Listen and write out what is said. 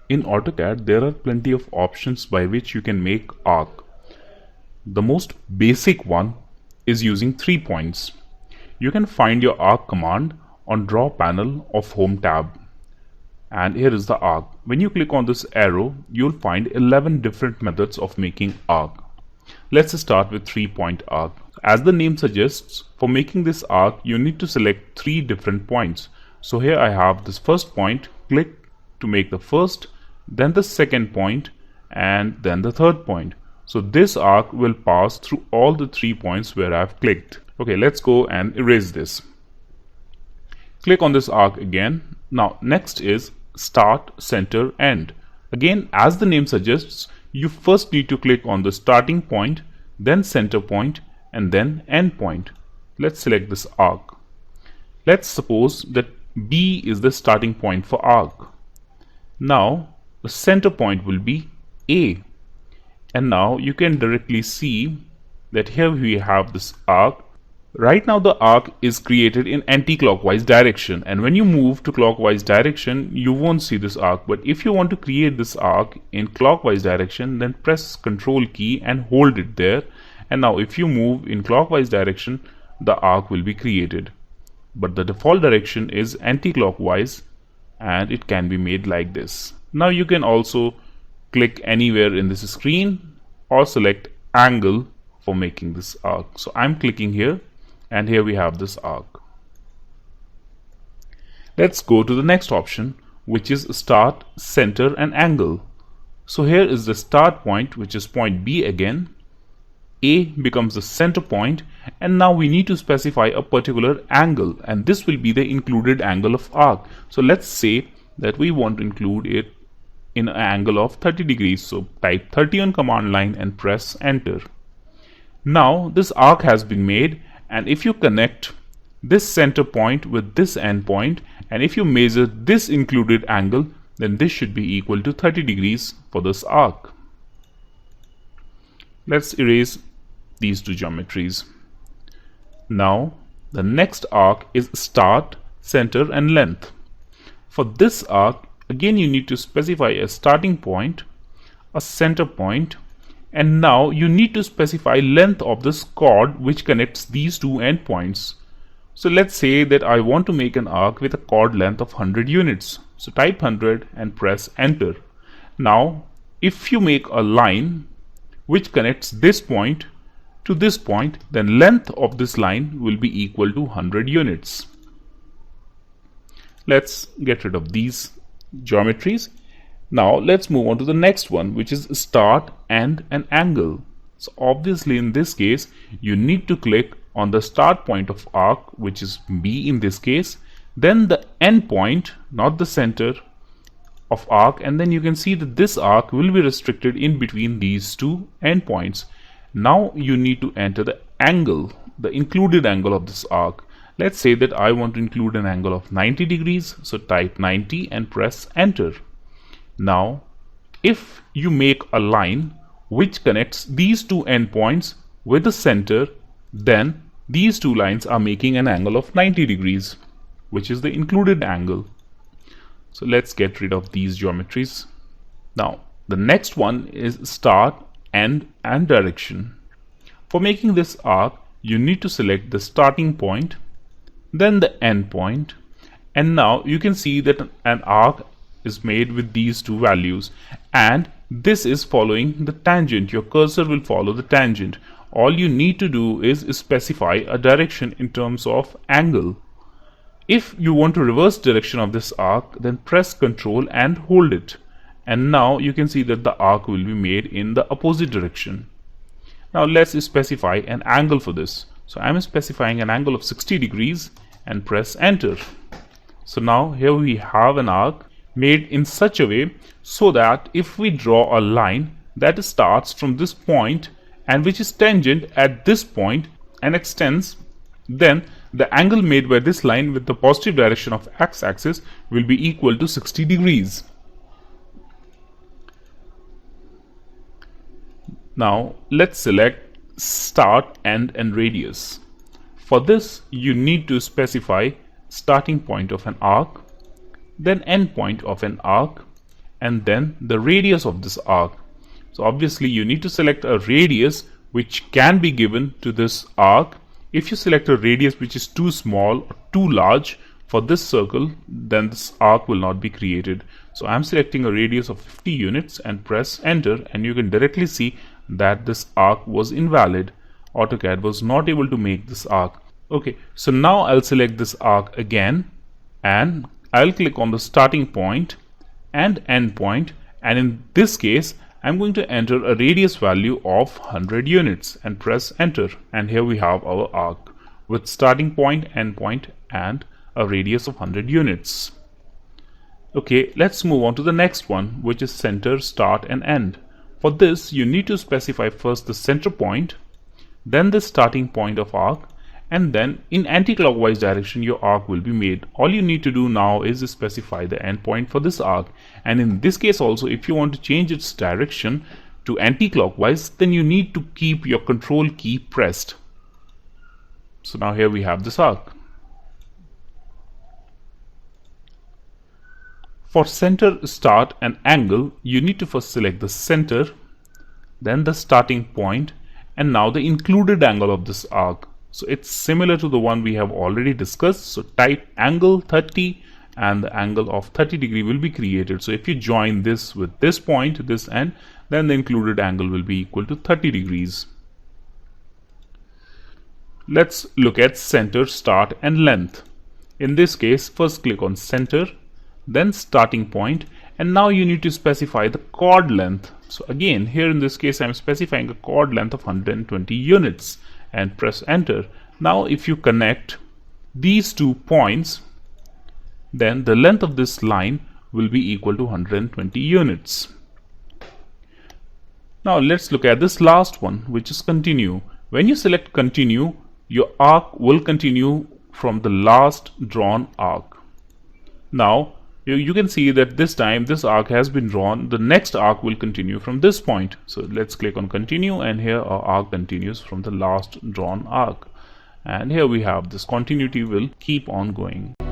In AutoCAD, there are plenty of options by which you can make arc. The most basic one is using 3 points. You can find your arc command on Draw panel of Home tab. And here is the arc. When you click on this arrow, you'll find 11 different methods of making arc. Let's start with 3-point arc. As the name suggests, for making this arc, you need to select 3 different points. So here I have this first point. Click to make the first, then the second point, and then the third point. So this arc will pass through all the 3 points where I've clicked. Okay, let's go and erase this. Click on this arc again. Now next is start, center, end. Again, as the name suggests, you first need to click on the starting point, then center point, and then end point. Let's select this arc. Let's suppose that B is the starting point for arc. Now the center point will be A. And now you can directly see that here we have this arc. Right now the arc is created in anti-clockwise direction, and when you move to clockwise direction you won't see this arc. But if you want to create this arc in clockwise direction, then press Ctrl key and hold it there, and now if you move in clockwise direction the arc will be created. But the default direction is anti-clockwise and it can be made like this. Now you can also click anywhere in this screen or select angle for making this arc. So I'm clicking here, and here we have this arc. Let's go to the next option, which is start, center, and angle. So here is the start point, which is point B again. A becomes the center point, and now we need to specify a particular angle, and this will be the included angle of arc. So let's say that we want to include it in an angle of 30 degrees. So type 30 on command line and press enter. Now this arc has been made, and if you connect this center point with this end point, and if you measure this included angle, then this should be equal to 30 degrees for this arc. Let's erase these 2 geometries. Now the next arc is start, center, and length. For this arc, again you need to specify a starting point, a center point, and now you need to specify length of this chord which connects these 2 endpoints. So let's say that I want to make an arc with a chord length of 100 units. So type 100 and press enter. Now if you make a line which connects this point to this point, then length of this line will be equal to 100 units. Let's get rid of these geometries. Now let's move on to the next one, which is start, end, and angle. So obviously in this case you need to click on the start point of arc, which is B in this case, then the end point, not the center of arc, and then you can see that this arc will be restricted in between these 2 endpoints. Now you need to enter the angle, the included angle of this arc. Let's say that I want to include an angle of 90 degrees, so type 90 and press enter. Now if you make a line which connects these 2 endpoints with the center, then these 2 lines are making an angle of 90 degrees, which is the included angle. So let's get rid of these geometries. Now the next one is start, end, and direction. For making this arc, you need to select the starting point, then the end point, and now you can see that an arc is made with these 2 values, and this is following the tangent. Your cursor will follow the tangent. All you need to do is specify a direction in terms of angle. If you want to reverse direction of this arc, then press Ctrl and hold it, and now you can see that the arc will be made in the opposite direction. Now let's specify an angle for this. So I'm specifying an angle of 60 degrees and press enter. So now here we have an arc made in such a way so that if we draw a line that starts from this point and which is tangent at this point and extends, then the angle made by this line with the positive direction of x-axis will be equal to 60 degrees. Now let's select start, end, and radius. For this you need to specify starting point of an arc, then end point of an arc, and then the radius of this arc. So obviously you need to select a radius which can be given to this arc. If you select a radius which is too small or too large for this circle, then this arc will not be created. So I'm selecting a radius of 50 units and press enter, and you can directly see that this arc was invalid. AutoCAD was not able to make this arc. Okay, so now I'll select this arc again and I'll click on the starting point and end point, and in this case I'm going to enter a radius value of 100 units and press enter, and here we have our arc with starting point, end point and a radius of 100 units. Okay, let's move on to the next one, which is center, start and end. For this you need to specify first the center point, then the starting point of arc, and then in anti-clockwise direction your arc will be made. All you need to do now is specify the endpoint for this arc, and in this case also if you want to change its direction to anti-clockwise, then you need to keep your control key pressed. So now here we have this arc. For center, start and angle, you need to first select the center, then the starting point, and now the included angle of this arc. So it's similar to the one we have already discussed. So type angle 30 and the angle of 30 degree will be created. So if you join this with this point, this end, then the included angle will be equal to 30 degrees. Let's look at center, start and length. In this case, first click on center, then starting point, and now you need to specify the chord length. So again, here in this case I'm specifying a chord length of 120 units and press enter. Now if you connect these 2 points, then the length of this line will be equal to 120 units. Now let's look at this last one, which is continue. When you select continue, your arc will continue from the last drawn arc. Now you can see that this time this arc has been drawn. The next arc will continue from this point. So let's click on continue, and here our arc continues from the last drawn arc, and here we have this continuity will keep on going.